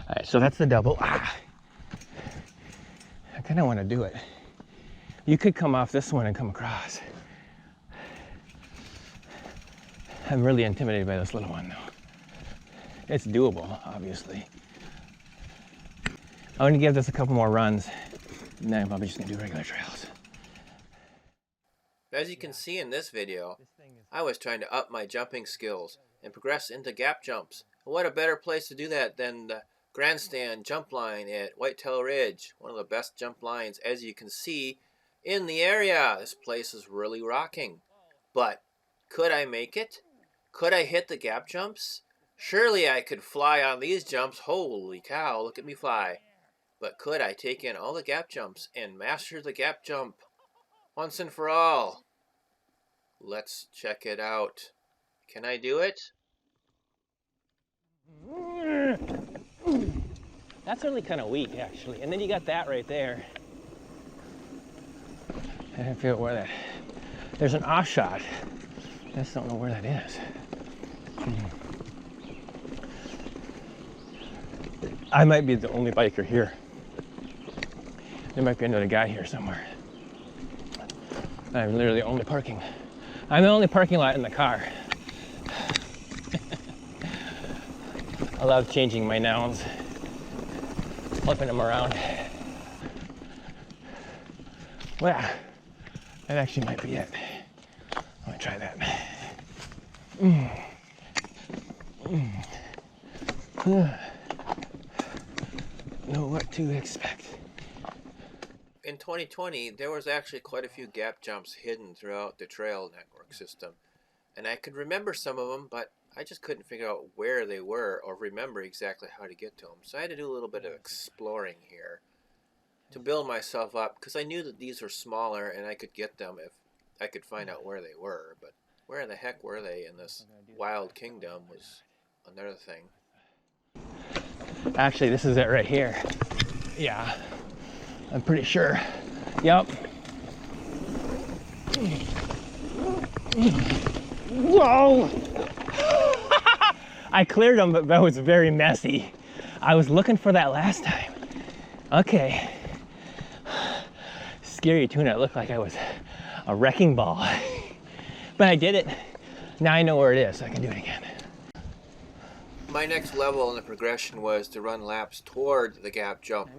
All right, so that's the double. I kind of want to do it. You could come off this one and come across. I'm really intimidated by this little one though. It's doable, obviously. I'm gonna give this a couple more runs, and then I'm probably just gonna do regular trails. As you can see in this video, I was trying to up my jumping skills and progress into gap jumps. And what a better place to do that than the grandstand jump line at Whitetail Ridge, one of the best jump lines as you can see in the area. This place is really rocking. But could I make it? Could I hit the gap jumps? Surely I could fly on these jumps. Holy cow, look at me fly. But could I take in all the gap jumps and master the gap jump once and for all? Let's check it out. Can I do it? That's really kind of weak, actually. And then you got that right there. I don't feel where that. There's an off shot. I just don't know where that is. I might be the only biker here. There might be another guy here somewhere. I'm literally only parking. I'm the only parking lot in the car. I love changing my nouns, flipping them around. Well, that actually might be it. I'm gonna try that. Know what to expect. In 2020, there was actually quite a few gap jumps hidden throughout the trail network system. And I could remember some of them, but I just couldn't figure out where they were or remember exactly how to get to them. So I had to do a little bit of exploring here to build myself up, because I knew that these were smaller and I could get them if I could find out where they were. But where the heck were they in this wild kingdom was another thing. Actually, this is it right here. Yeah, I'm pretty sure. Yep. Whoa! I cleared them, but that was very messy. I was looking for that last time. Okay. Scary tuna, it looked like I was a wrecking ball. But I did it. Now I know where it is, so I can do it again. My next level in the progression was to run laps toward the gap jump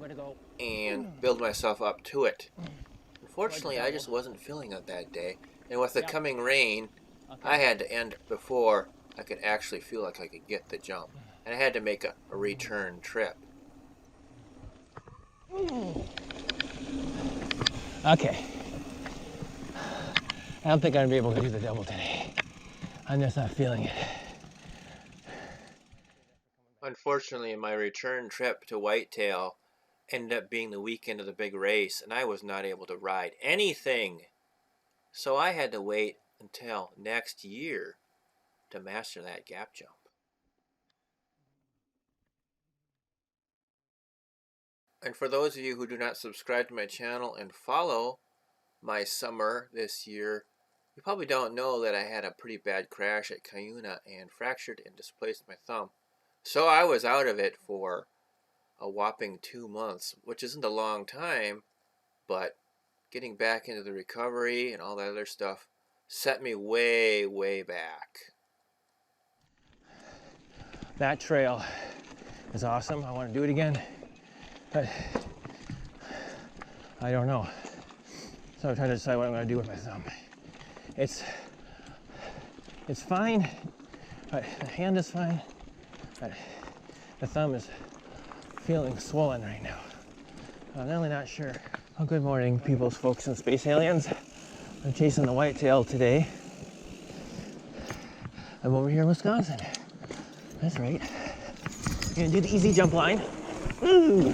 and build myself up to it. Unfortunately, I just wasn't feeling it that day. And with the coming rain, I had to end before I could actually feel like I could get the jump. And I had to make a return trip. Okay. I don't think I'm gonna be able to do the double today. I'm just not feeling it. Unfortunately, my return trip to Whitetail ended up being the weekend of the big race, and I was not able to ride anything. So I had to wait until next year to master that gap jump. And for those of you who do not subscribe to my channel and follow my summer this year, you probably don't know that I had a pretty bad crash at Cuyuna and fractured and displaced my thumb. So I was out of it for a whopping 2 months, which isn't a long time, but getting back into the recovery and all that other stuff set me way, way back. That trail is awesome. I want to do it again, but I don't know. So I'm trying to decide what I'm going to do with my thumb. It's fine, but the hand is fine, but the thumb is feeling swollen right now. I'm really not sure. Well, good morning, peoples, folks, and space aliens. I'm chasing the whitetail today. I'm over here in Wisconsin. That's right. Gonna do the easy jump line. Ooh.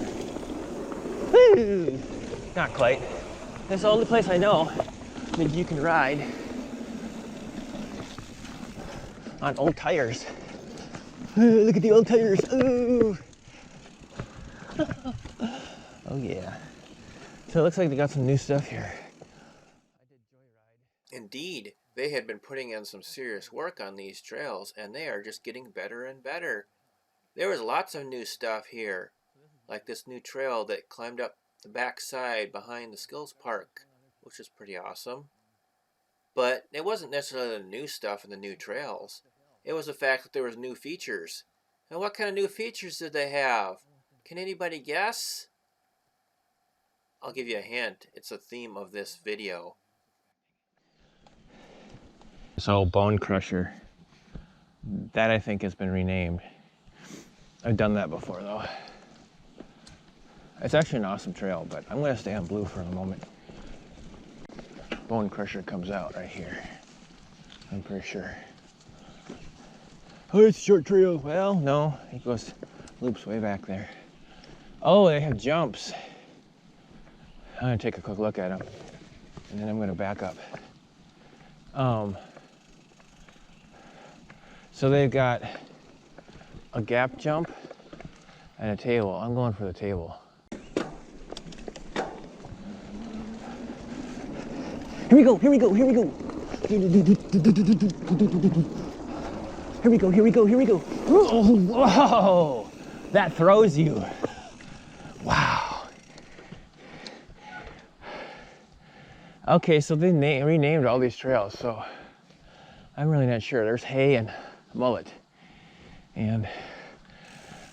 Woo. Not quite. This is the only place I know that you can ride on old tires. Ooh, look at the old tires. Ooh. Oh yeah. So it looks like they got some new stuff here. Indeed, they had been putting in some serious work on these trails, and they are just getting better and better. There was lots of new stuff here, like this new trail that climbed up the back side behind the Skills Park, which was pretty awesome. But it wasn't necessarily the new stuff and the new trails. It was the fact that there was new features. And what kind of new features did they have? Can anybody guess? I'll give you a hint. It's a theme of this video. So Bone Crusher, that I think has been renamed. I've done that before though. It's actually an awesome trail, but I'm gonna stay on blue for the moment. Bone Crusher comes out right here, I'm pretty sure. Oh, it's a short trail. Well, no, it goes, loops way back there. Oh, they have jumps. I'm gonna take a quick look at them, and then I'm gonna back up. So they've got a gap jump and a table. I'm going for the table. Here we go, here we go, here we go. Here we go, here we go, here we go. Oh, whoa, that throws you. Wow. Okay, so they renamed all these trails, so I'm really not sure. There's Hay and Mullet. And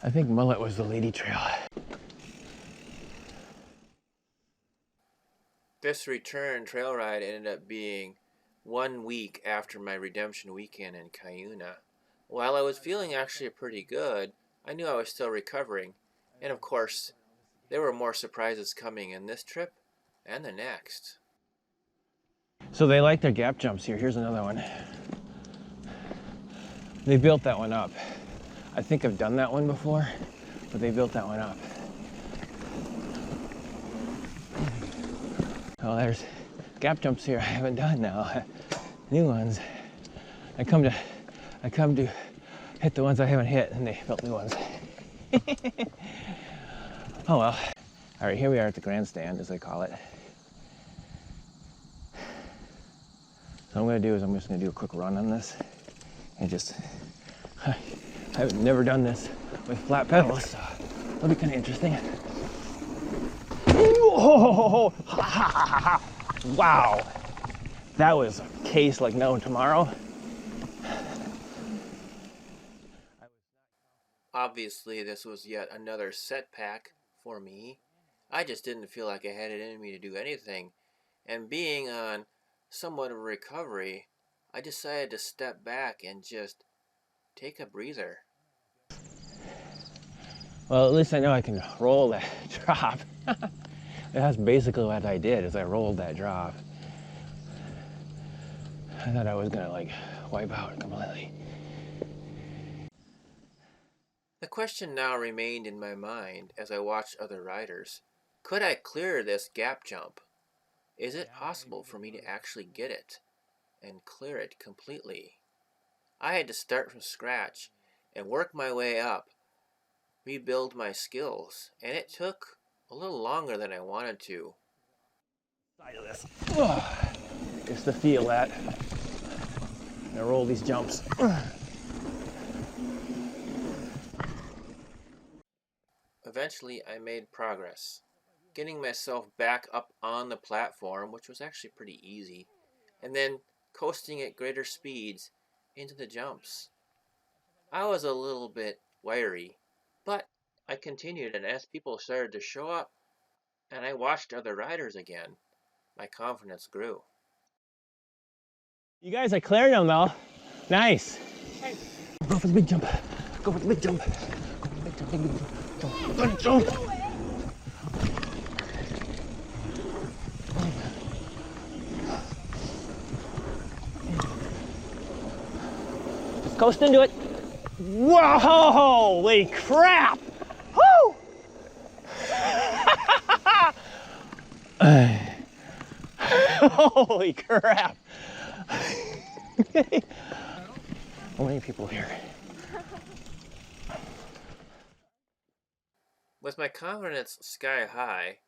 I think Mullet was the lady trail. This return trail ride ended up being 1 week after my redemption weekend in Cuyuna. While I was feeling actually pretty good, I knew I was still recovering. And of course, there were more surprises coming in this trip and the next. So they like their gap jumps here. Here's another one. They built that one up. I think I've done that one before, but they built that one up. Oh, there's gap jumps here I haven't done now. New ones. I come to hit the ones I haven't hit, and they built new ones. Oh well. All right, here we are at the grandstand, as they call it. So what I'm gonna do is I'm just gonna do a quick run on this, and just, I've never done this with flat pedals, so it'll be kind of interesting. Oh, wow, that was a case like no tomorrow. Obviously, this was yet another setback for me. I just didn't feel like I had it in me to do anything, and being on somewhat of a recovery, I decided to step back and just take a breather. Well, at least I know I can roll that drop. That's basically what I did, is I rolled that drop. I thought I was gonna like wipe out completely. The question now remained in my mind as I watched other riders. Could I clear this gap jump? Is it possible for me to actually get it and clear it completely? I had to start from scratch and work my way up, rebuild my skills, and it took a little longer than I wanted to. Side of this. Just to feel that. I roll these jumps. Eventually, I made progress, getting myself back up on the platform, which was actually pretty easy, and then coasting at greater speeds into the jumps. I was a little bit wiry, but I continued, and as people started to show up and I watched other riders again, my confidence grew. You guys are clearing them though. Nice. Go for the big jump. Go for the big jump. Go for the big jump. Big jump. Big jump. Just coast into it. Whoa! Holy crap! Woo! Holy crap! How many people here? With my confidence sky high,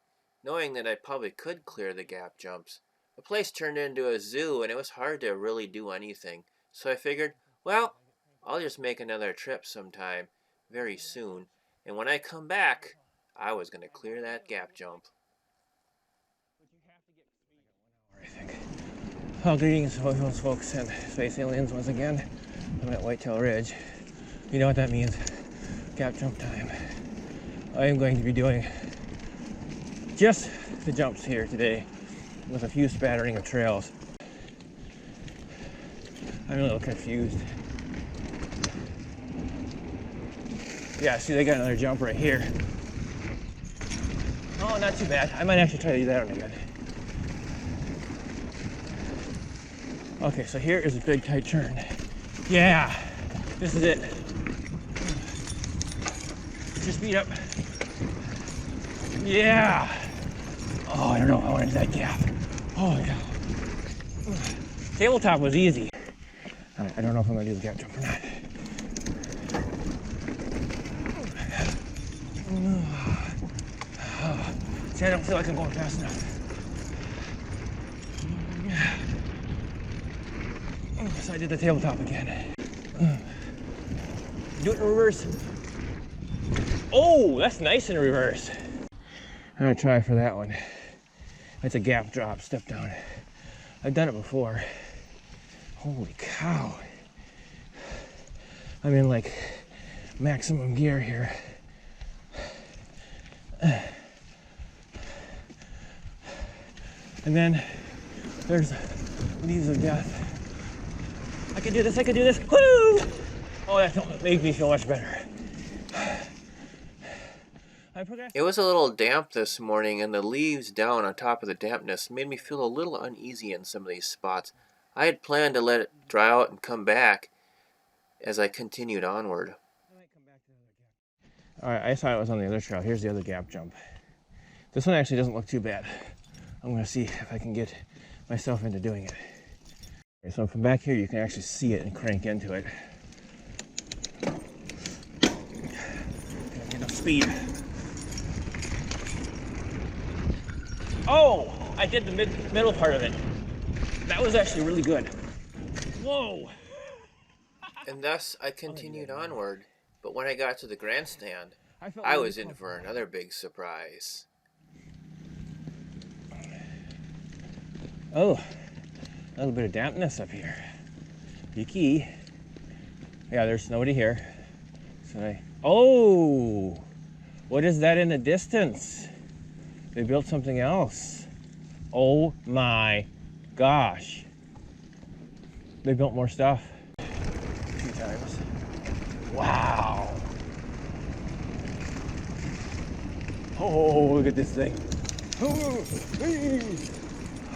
knowing that I probably could clear the gap jumps, the place turned into a zoo and it was hard to really do anything. So I figured, well, I'll just make another trip sometime. very soon. And when I come back, I was going to clear that gap jump. I think. Well, greetings, folks and space aliens once again. I'm at Whitetail Ridge. You know what that means? Gap jump time. I am going to be doing just the jumps here today with a few spattering of trails. I'm a little confused. Yeah, see, they got another jump right here. Oh, not too bad. I might actually try to do that one again. Okay, so here is a big tight turn. Yeah, this is it. Get your speed up. Yeah. Oh, I don't know if I wanted that gap. Oh my God. Tabletop was easy. I don't know if I'm gonna do the gap jump or not. See, I don't feel like I'm going fast enough. So I did the tabletop again. Do it in reverse. Oh, that's nice in reverse. I'm gonna try for that one. It's a gap drop, step down. I've done it before. Holy cow. I'm in like maximum gear here. And then there's leaves of death. I can do this, I can do this. Woo! Oh, that made me feel much better. It was a little damp this morning, and the leaves down on top of the dampness made me feel a little uneasy in some of these spots. I had planned to let it dry out and come back as I continued onward. All right, I thought it was on the other trail. Here's the other gap jump. This one actually doesn't look too bad. I'm gonna see if I can get myself into doing it. Okay, so from back here, you can actually see it and crank into it. Get enough speed. Oh, I did the middle part of it. That was actually really good. Whoa. And thus I continued onward, but when I got to the grandstand, I was in for another big surprise. Oh, a little bit of dampness up here. Yucky. Yeah, there's nobody here. So oh, what is that in the distance? They built something else. Oh my gosh. They built more stuff. A few times. Wow. Oh, look at this thing.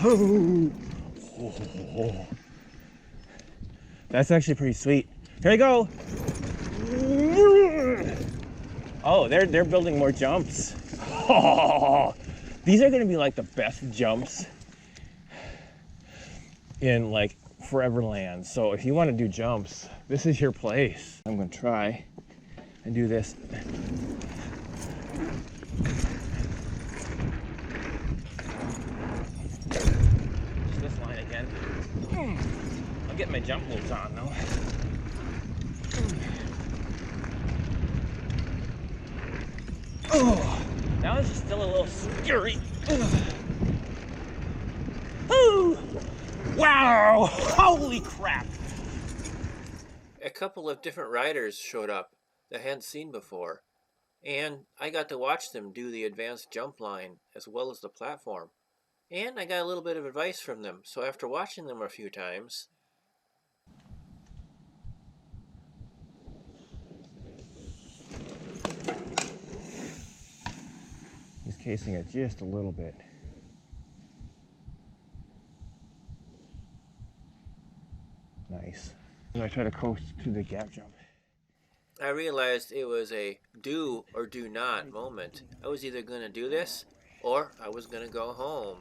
Oh. That's actually pretty sweet. Here we go. Oh, they're building more jumps. Oh, these are gonna be like the best jumps in like Foreverland. So if you want to do jumps, this is your place. I'm gonna try and do this. Just this line again. I'll get my jump moves on though. Oh, that was still a little scary. Oh, wow, holy crap. A couple of different riders showed up that I hadn't seen before, and I got to watch them do the advanced jump line as well as the platform. And I got a little bit of advice from them, so after watching them a few times, He's casing it just a little bit. Nice. And I try to coast to the gap jump. I realized it was a do or do not moment. I was either going to do this or I was going to go home.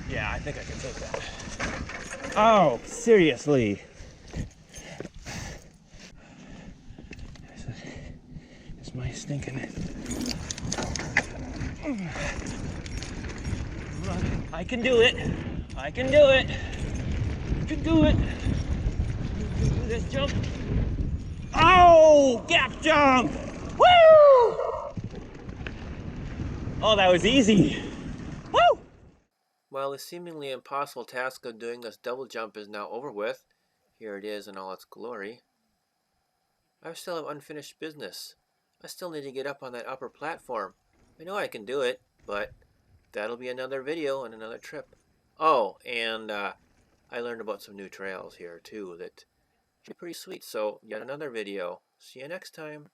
Yeah, I think I can take that. Oh, seriously. It's my stinking. I can do it. I can do it. can do it. You can do this jump. Oh, gap jump. Woo! Oh, that was easy. Woo! Well, the seemingly impossible task of doing this double jump is now over with. Here it is in all its glory. I still have unfinished business. I still need to get up on that upper platform. I know I can do it, but that'll be another video and another trip. Oh, and I learned about some new trails here too that should be pretty sweet, so yet another video. See you next time.